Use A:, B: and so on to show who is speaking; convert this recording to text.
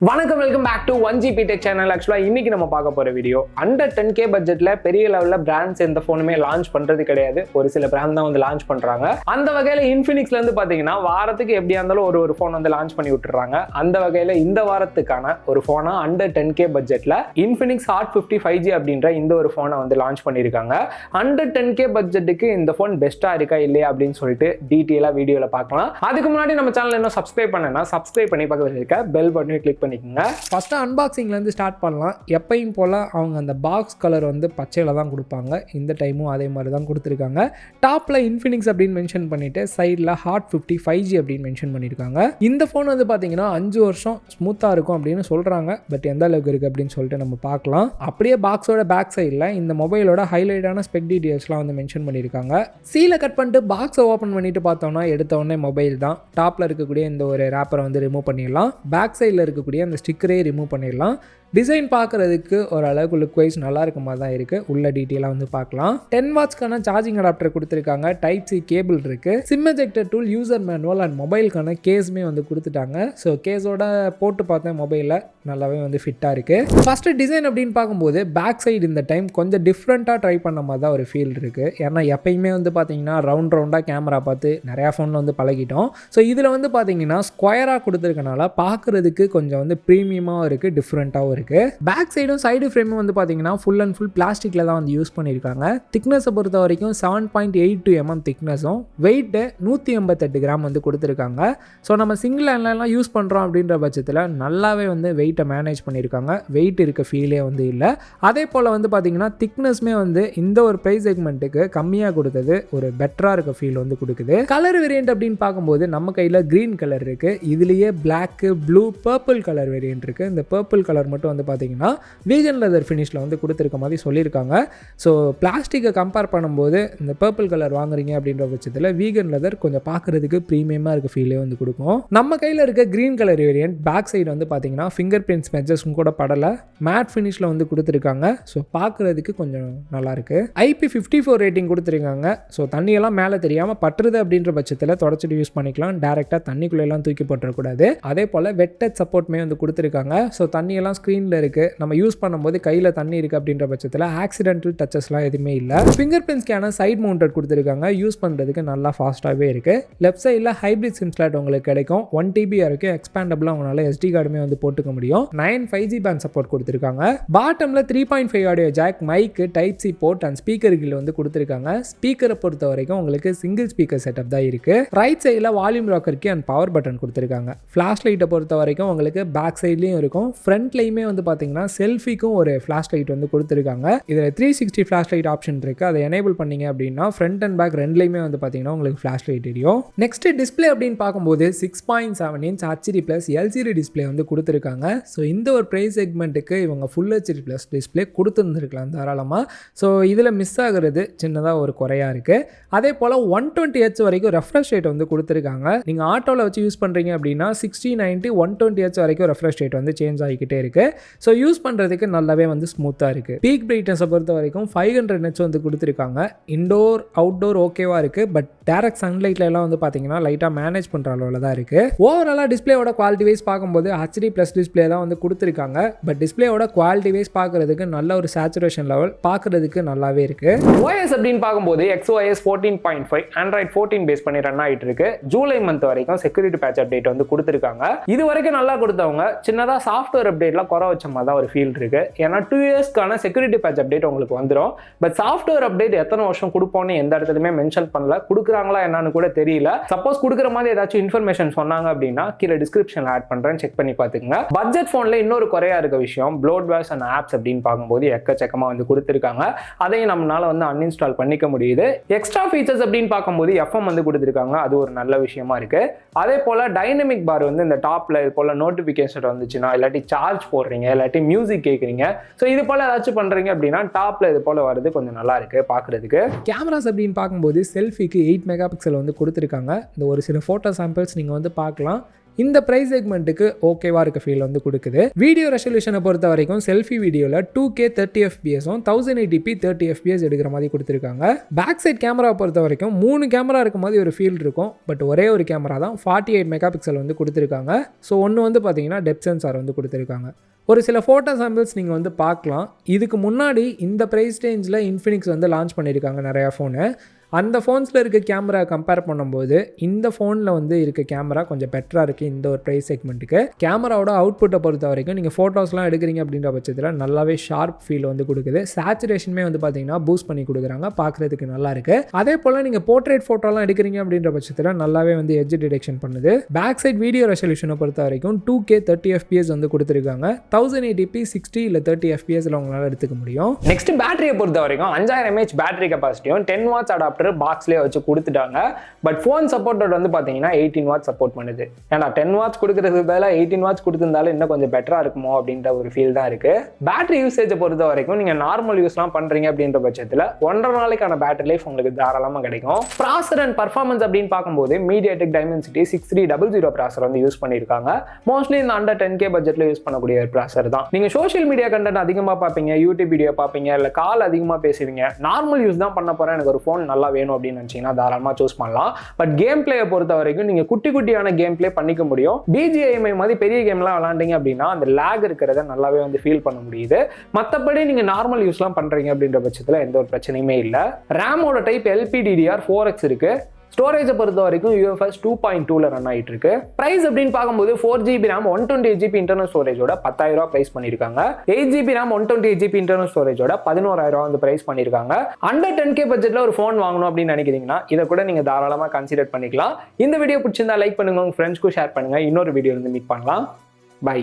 A: வணக்கம், welcome back to 1GB Tech channel. ஆக்சுவலாக இன்னைக்கு நம்ம பார்க்க போகிற வீடியோ அண்டர் 10K பட்ஜெட்டில் பெரிய லெவலில் பிராண்ட்ஸ் எந்த ஃபோனுமே லான்ச் பண்ணுறது கிடையாது. ஒரு சில பிராண்ட் தான் வந்து லான்ச் பண்ணுறாங்க. அந்த வகையில் இன்ஃபினிக்ஸ்லேருந்து பார்த்தீங்கன்னா வாரத்துக்கு எப்படியா இருந்தாலும் ஒரு ஃபோன் வந்து லான்ச் பண்ணி விட்டுறாங்க. அந்த வகையில் இந்த வாரத்துக்கான ஒரு ஃபோனை அண்டர் 10K பட்ஜெட்டில் இன்ஃபினிக்ஸ் Hot 50 5G அப்படின்ற இந்த ஒரு ஃபோனை வந்து லான்ச் பண்ணியிருக்காங்க. அண்டர் 10K பட்ஜெட்டுக்கு இந்த ஃபோன் பெஸ்ட்டாக இருக்கா இல்லையா அப்படின்னு சொல்லிட்டு டீட்டெயிலாக வீடியோவில் பார்க்கலாம். அதுக்கு முன்னாடி நம்ம சேனல் இன்னும் சப்ஸ்கிரைப் பண்ணேன்னா சப்ஸ்கிரைப் பண்ணி பக்கத்தில் இருக்க பெல் பட்டனை கிளிக் பண்ணிக்கோங்க.
B: ஃபர்ஸ்ட் அன்பாக்சிங்லேருந்து ஸ்டார்ட் பண்ணலாம். எப்பயும் போல் அவங்க அந்த பாக்ஸ் கலர் வந்து பச்சையில் தான் கொடுப்பாங்க. இந்த டைமும் அதே மாதிரி தான் கொடுத்துருக்காங்க. டாப்பில் இன்ஃபினிக்ஸ் அப்படின்னு மென்ஷன் பண்ணிவிட்டு சைடில் Hot 50 5G அப்படின்னு மென்ஷன் பண்ணியிருக்காங்க. இந்த ஃபோன் வந்து பார்த்தீங்கன்னா 5 வருஷம் ஸ்மூத்தாக இருக்கும் அப்படின்னு சொல்கிறாங்க. பட் எந்த அளவுக்கு இருக்குது அப்படின்னு சொல்லிட்டு நம்ம பார்க்கலாம். அப்படியே பாக்ஸோட பேக் சைடில் இந்த மொபைலோட ஹைலைட்டான ஸ்பெக் டீட்டெயில்ஸ்லாம் வந்து மென்ஷன் பண்ணியிருக்காங்க. சீலை கட் பண்ணிட்டு பாக்ஸை ஓப்பன் பண்ணிட்டு பார்த்தோம்னா எடுத்த உடனே மொபைல் தான். டாப்பில் இருக்கக்கூடிய இந்த ஒரு ரேப்பரை வந்து ரிமூவ் பண்ணிடலாம். பேக் சைடில் இருக்கக்கூடிய அந்த ஸ்டிக்கரே ரிமூவ் பண்ணிடலாம். டிசைன் பார்க்குறதுக்கு ஓரளவுக்கு லுக் வைஸ் நல்லா இருக்க மாதிரி தான் இருக்குது. உள்ள டீட்டெயிலாக வந்து பார்க்கலாம். 10 வாட்ஸ்க்கான சார்ஜிங் அடாப்டர் கொடுத்துருக்காங்க. Type-C கேபிள் இருக்குது. SIM ejector tool, user manual and மொபைலுக்கான கேஸுமே வந்து கொடுத்துட்டாங்க. ஸோ கேஸோட போட்டு பார்த்தேன் மொபைலில் நல்லாவே வந்து ஃபிட்டாக இருக்குது. ஃபஸ்ட்டு டிசைன் அப்படின்னு பார்க்கும்போது பேக் சைடு இந்த டைம் கொஞ்சம் டிஃப்ரெண்ட்டாக ட்ரை பண்ண மாதிரி தான் ஒரு ஃபீல் இருக்குது. ஏன்னா எப்பயுமே வந்து பார்த்தீங்கன்னா ரவுண்டாக கேமரா பார்த்து நிறையா ஃபோனில் வந்து பழகிட்டோம். ஸோ இதில் வந்து பார்த்தீங்கன்னா ஸ்கொயராக கொடுத்துருக்கனால பார்க்குறதுக்கு கொஞ்சம் வந்து ப்ரீமியமாகவும் இருக்குது, டிஃப்ரெண்ட்டாகவும் இருக்குது. பேக் சைடும் சைடு ஃப்ரேமும் வந்து பார்த்தீங்கன்னா ஃபுல் அண்ட் ஃபுல் பிளாஸ்டிக்கில் தான் வந்து யூஸ் பண்ணியிருக்காங்க. திக்னஸை பொறுத்த வரைக்கும் 7.82 mm திக்னஸும் வெயிட்டு 188 கிராம் வந்து கொடுத்துருக்காங்க. ஸோ நம்ம சிங்கிள் ஹேண்ட்லாம் யூஸ் பண்ணுறோம் அப்படின்ற பட்சத்தில் நல்லாவே வந்து வெயிட்டை மேனேஜ் பண்ணியிருக்காங்க. வெயிட் இருக்க ஃபீலே வந்து இல்லை. அதே போல் வந்து பார்த்தீங்கன்னா திக்னஸ்மே வந்து இந்த ஒரு ப்ரைஸ் செக்மெண்ட்டுக்கு கம்மியாக கொடுத்தது ஒரு பெட்டராக இருக்க ஃபீல் வந்து கொடுக்குது. கலர் வேரியன்ட் அப்படின்னு பார்க்கும்போது நம்ம கையில் க்ரீன் கலர் இருக்குது. இதுலேயே black, blue, purple colour variant இருக்குது. இந்த பர்பிள் கலர் மட்டும் வந்து பார்த்தீங்கன்னா வீகன் லெதர் ஃபினிஷில் வந்து கொடுத்துருக்க மாதிரி சொல்லியிருக்காங்க. ஸோ பிளாஸ்டிக்கை கம்பேர் பண்ணும்போது இந்த பர்பிள் கலர் வாங்குறீங்க அப்படின்ற பட்சத்தில் வீகன் லெதர் கொஞ்சம் பார்க்குறதுக்கு ப்ரீமியமாக இருக்க ஃபீலே வந்து கொடுக்கும். நம்ம கையில் இருக்க green colour variant back side வந்து பார்த்தீங்கன்னா ஃபிங்கர் பிரிண்ட்ஸ் மெஜர்ஸும் கூட படலை, மேட் ஃபினிஷில் வந்து கொடுத்துருக்காங்க. ஸோ பார்க்குறதுக்கு கொஞ்சம் நல்லாயிருக்கு. IP54 ரேட்டிங் கொடுத்துருக்காங்க. ஸோ தண்ணியெல்லாம் மேலே தெரியாமல் பட்டுறது அப்படின்ற பட்சத்தில் தொடச்சிட்டு யூஸ் பண்ணிக்கலாம். டேரெக்டாக தண்ணிக்குள்ளெல்லாம் தூக்கி போட்டுறக்கூடாது. அதே போல் வெட் டச் சப்போர்ட்டுமே வந்து கொடுத்துருக்காங்க. ஸோ தண்ணியெல்லாம் ஸ்க்ரீனில் இருக்குது, நம்ம யூஸ் பண்ணும்போது கையில் தண்ணி இருக்குது அப்படின்ற பட்சத்தில் ஆக்சிடென்டல் டச்சஸ்லாம் எதுவுமே இல்லை. Finger print scanner side mounted கொடுத்துருக்காங்க. யூஸ் பண்ணுறதுக்கு நல்லா ஃபாஸ்ட்டாகவே இருக்குது. லெஃப்ட் சைடில் ஹைப்ரிட் சிம் ஸ்லாட் உங்களுக்கு கிடைக்கும். 1 TB வரைக்கும் எக்ஸ்பேண்டபிளாக உங்களால் SD கார்டுமே வந்து போட்டுக்க முடியும். 9 5G பேண்ட் சப்போர்ட் கொடுத்துருக்காங்க. பாட்டமில் 3.5 audio jack, mic, Type-C port and speaker grill வந்து கொடுத்துருக்காங்க. ஸ்பீக்கரை பொறுத்த வரைக்கும் உங்களுக்கு சிங்கிள் ஸ்பீக்கர் செட்டப் தான் இருக்குது. ரைட் சைடில் volume rocker key and power button கொடுத்துருக்காங்க. ஃப்ளாஷ் லைட்டை பொறுத்த வரைக்கும் உங்களுக்கு பேக் சைட்லேயும் இருக்கும், ஃப்ரண்ட்லையுமே வந்து பார்த்தீங்கன்னா செல்ஃபிக்கும் ஒரு ஃப்ளாஷ் லைட் வந்து கொடுத்துருக்காங்க. இதில் 360 ஃப்ளாஷ் லைட் ஆப்ஷன் இருக்குது. அதை எனேபிள் பண்ணீங்க அப்படின்னா ஃப்ரண்ட் அண்ட் பேக் ரெண்டுலையுமே வந்து பார்த்தீங்கன்னா உங்களுக்கு ஃப்ளாஷ் லைட் தெரியும். நெக்ஸ்ட் டிஸ்பிளே அப்படின்னு பார்க்கும்போது 6.7 inch HD+ LCD டிஸ்பிளே வந்து கொடுத்துருக்காங்க. ஸோ இந்த ஒரு ப்ரைஸ் செக்மெண்ட்டுக்கு இவங்க ஃபுல் HD+ டிஸ்பிளே கொடுத்துருந்துருக்கலாம் தாராளமாக. ஸோ இதில் மிஸ் ஆகிறது சின்னதாக ஒரு குறையாக இருக்குது. அதே போல் 120 Hz வரைக்கும் ரெஃப்ரெஷ் ரேட் வந்து கொடுத்துருக்காங்க. நீங்கள் ஆட்டோவில் வச்சு யூஸ் பண்ணுறீங்க அப்படின்னா 60 90 120 Hz வரைக்கும் ரெஃப்ரெஷ் ரேட் வந்து சேஞ்ச் ஆகிக்கிட்டே இருக்குது. ஸோ யூஸ் பண்ணுறதுக்கு நல்லாவே வந்து ஸ்மூத்தாக இருக்குது. பீக் பிரைட்னஸை பொறுத்த வரைக்கும் 500 nits வந்து கொடுத்துருக்காங்க. இன்டோர் அவுட்டோர் ஓகேவாக இருக்குது. பட் டேரக்ட் சன்லைட்ல எல்லாம் வந்து பார்த்தீங்கன்னா லைட்டாக மேனேஜ் பண்ணுற அளவில் தான் இருக்குது. ஓவராலாக டிஸ்பிளேயோட குவாலிட்டி வைஸ் பார்க்கும்போது HD+ டிஸ்பிளே தான் வந்து கொடுத்துருக்காங்க. பட் டிஸ்பிளேயோட குவாலிட்டி வைஸ் பார்க்குறதுக்கு நல்ல ஒரு சேச்சுரேஷன் லெவல் பார்க்குறதுக்கு நல்லாவே இருக்குது.
A: OS அப்படின்னு பார்க்கும்போது XOS 14.5 Android 14 பேஸ் பண்ணி ரன் ஆகிட்டு இருக்கு. ஜூலை மந்த் வரைக்கும் செக்யூரிட்டி பேட்ச் அப்டேட் வந்து கொடுத்துருக்காங்க. இது வரைக்கும் நல்லா கொடுத்தவங்க சின்னதாக சாஃப்ட்வேர் அப்டேட்லாம் குறை வச்ச மாதிரி தான் ஒரு ஃபீல் இருக்கு. ஏன்னா 2 இயர்ஸ்க்கான செக்யூரிட்டி பேட்ச் அப்டேட் உங்களுக்கு வந்துடும். பட் சாஃப்ட்வேர் அப்டேட் எத்தனை வருஷம் கொடுப்போம்னு எந்த இடத்துலையுமே மென்ஷன் பண்ணல. கொடுக்குறாங்களா என்னன்னு கூட தெரியல. சப்போஸ் கொடுக்குற மாதிரி ஏதாச்சும் இன்ஃபர்மேஷன் சொன்னாங்க அப்படின்னா கீழே டிஸ்கிரிப்ஷன்ல ஆட் பண்றேன், செக் பண்ணி பார்த்துக்கங்க. பட்ஜெட் ஃபோன்ல இன்னொரு குறையா இருக்க விஷயம் ப்ளோட்வேர்ஸ் அண்ட் ஆப்ஸ் அப்படின்னு பார்க்கும்போது எக்கச்சக்கமா வந்து கொடுத்துருக்காங்க. அதையும் நம்மளால வந்து அன்இன்ஸ்டால் பண்ணிக்க முடியுது. எக்ஸ்ட்ரா ஃபீச்சர்ஸ் அப்படின்னு பார்க்கும்போது FM வந்து கொடுத்துருக்காங்க. அது ஒரு நல்ல விஷயமா இருக்கு. அதே போல டைனமிக் பார் வந்து இந்த டாப்ல இது போல நோட்டிபிகேஷன் வந்துச்சுன்னா, இல்லாட்டி சார்ஜ் போடுறீங்க, இல்லாட்டி மியூசிக் கேட்குறீங்க, ஸோ இது போல் ஏதாச்சும் பண்ணுறீங்க அப்படின்னா டாப்பில் இது போல் வருது கொஞ்சம் நல்லா இருக்குது பார்க்குறதுக்கு.
B: கேமராஸ் அப்படின்னு பார்க்கும்போது செல்ஃபிக்கு 8 MP வந்து கொடுத்துருக்காங்க. இந்த ஒரு சில ஃபோட்டோ சாம்பிள்ஸ் நீங்கள் வந்து பார்க்கலாம். இந்த ப்ரைஸ் செக்மெண்ட்டுக்கு ஓகேவா இருக்க ஃபீல் வந்து கொடுக்குது. வீடியோ ரெசல்யூஷனை பொறுத்த வரைக்கும் செல்ஃபி வீடியோவில் 2K 30 fps-உம் 1080p 30 fps எடுக்கிற மாதிரி கொடுத்துருக்காங்க. பேக் சைட் கேமரா பொறுத்த வரைக்கும் 3 கேமரா இருக்கும் போது ஒரு ஃபீல் இருக்கும். பட் ஒரே ஒரு கேமரா தான் 48 மெகா பிக்சல் வந்து கொடுத்துருக்காங்க. ஸோ ஒன்று வந்து பார்த்தீங்கன்னா டெப்த் சென்சார் வந்து கொடுத்துருக்காங்க. ஒரு சில ஃபோட்டோ சாம்பிள்ஸ் நீங்கள் வந்து பார்க்கலாம். இதுக்கு முன்னாடி இந்த ப்ரைஸ் ரேஞ்சில் இன்ஃபினிக்ஸ் வந்து லான்ச் பண்ணியிருக்காங்க நிறையா ஃபோனு. அந்த ஃபோன்ஸில் இருக்க கேமரா கம்பேர் பண்ணும்போது இந்த ஃபோனில் வந்து இருக்க கேமரா கொஞ்சம் பெட்டராக இருக்குது இந்த ஒரு ப்ரைஸ் செக்மெண்ட்டுக்கு. கேமராவோட அவுட்புட்டை பொறுத்த வரைக்கும் நீங்கள் ஃபோட்டோஸ்லாம் எடுக்கிறீங்க அப்படின்ற பட்சத்தில் நல்லாவே ஷார்ப் ஃபீல் வந்து கொடுக்குது. சேச்சுரேஷனுமே வந்து பார்த்தீங்கன்னா பூஸ்ட் பண்ணி கொடுக்குறாங்க, பார்க்குறதுக்கு நல்லா இருக்குது. அதே போல் நீங்கள் போர்ட்ரேட் ஃபோட்டோலாம் எடுக்கிறீங்க அப்படின்ற பட்சத்தில் நல்லாவே வந்து எட்ஜ் டிடெக்ஷன் பண்ணுது. பேக் சைட் வீடியோ ரெசல்யூஷனை பொறுத்த வரைக்கும் 2K 30 fps வந்து கொடுத்துருக்காங்க. 1080p 60 இல்லை 30 fps உங்களால் எடுத்துக்க முடியும்.
A: நெக்ஸ்ட் பேட்டரியை பொறுத்த வரைக்கும் 5000 mAh பேட்டரி கெப்பாசிட்டியும் 10 வாட்ஸ் அடாப்டர் பாக்ஸ்லேயே வச்சு கொடுத்துட்டாங்க. பட் ஃபோன் சப்போர்ட்டட் வந்து பார்த்தீங்கன்னா 18 வாட்ஸ் சப்போர்ட் பண்ணுது. ஏன்னா 10 வாட்ஸ் கொடுக்கறதுக்கு பதிலாக 18 வாட்ஸ் கொடுத்துருந்தாலும் இன்னும் கொஞ்சம் பெட்டராக இருக்குமோ அப்படின்ற ஒரு ஃபீல் தான் இருக்கு. பேட்டரி யூசேஜை பொறுத்த வரைக்கும் நீங்கள் நார்மல் யூஸ்லாம் பண்ணுறீங்க அப்படின்ற பட்சத்தில் 1.5 நாளைக்கான பேட்டரி லைஃப் உங்களுக்கு தாராளமாக கிடைக்கும். ப்ராசர் அண்ட் பர்ஃபார்மன்ஸ் அப்படின்னு பார்க்கும்போது MediaTek Dimensity 6300 ப்ராசர் வந்து யூஸ் பண்ணியிருக்காங்க. மோஸ்ட்லி இந்த அண்டர் 10K பட்ஜெட்டில் யூஸ் பண்ணக்கூடிய ஒரு ப்ராசர் தான். நீங்கள் சோஷியல் மீடியா கண்டென்ட் அதிகமாக பார்ப்பீங்க, யூடியூப் வீடியோ பார்ப்பீங்க, இல்லை கால் அதிகமாக பேசுவீங்க, நார்மல் யூஸ் தான் பண்ண போகிறேன், எனக்கு ஒரு ஃபோன் நல்லா வேணும் அப்படின்னு நினைச்சீங்கன்னா தாராளமாக சூஸ் பண்ணலாம். பட் கேம் பிளேயை பொறுத்த வரைக்கும் நீங்க குட்டி குட்டியான கேம் பிளே பண்ணிக்க முடியும். BGMI மாதிரி பெரிய கேம்லாம் விளாண்டீங்க அப்படின்னா அந்த லேக் இருக்கிறத நல்லாவே வந்து ஃபீல் பண்ண முடியுது. மற்றபடி நீங்க நார்மல் யூஸ்லாம் பண்றீங்க அப்படின்ற பட்சத்தில் எந்த ஒரு பிரச்சனையுமே இல்லை. ரேமோட டைப் LPDDR4X இருக்கு. ஸ்டோரேஜை பொறுத்த வரைக்கும் UFS 2.2ல ரன் ஆகிட்டு இருக்கு. பிரைஸ் அப்படின்னு பார்க்கும்போது 4GB RAM 128GB internal ஸ்டோரேஜோட 10,000 price பண்ணியிருக்காங்க. 8GB RAM 128GB இன்டர்னல் ஸ்டோரேஜோட 11,000 வந்து பிரைஸ் பண்ணியிருக்காங்க. அண்டர் 10K பட்ஜெட்ல ஒரு ஃபோன் வாங்கணும் அப்படின்னு நினைக்கிறீங்கன்னா இதை கூட நீங்க தாராளமாக கன்சிடர் பண்ணிக்கலாம். இந்த வீடியோ பிடிச்சிருந்தா லைக் பண்ணுங்க, உங்க ஃப்ரெண்ட்ஸ்க்கும் ஷேர் பண்ணுங்க. இன்னொரு வீடியோ வந்து மீட் பண்ணலாம். பை.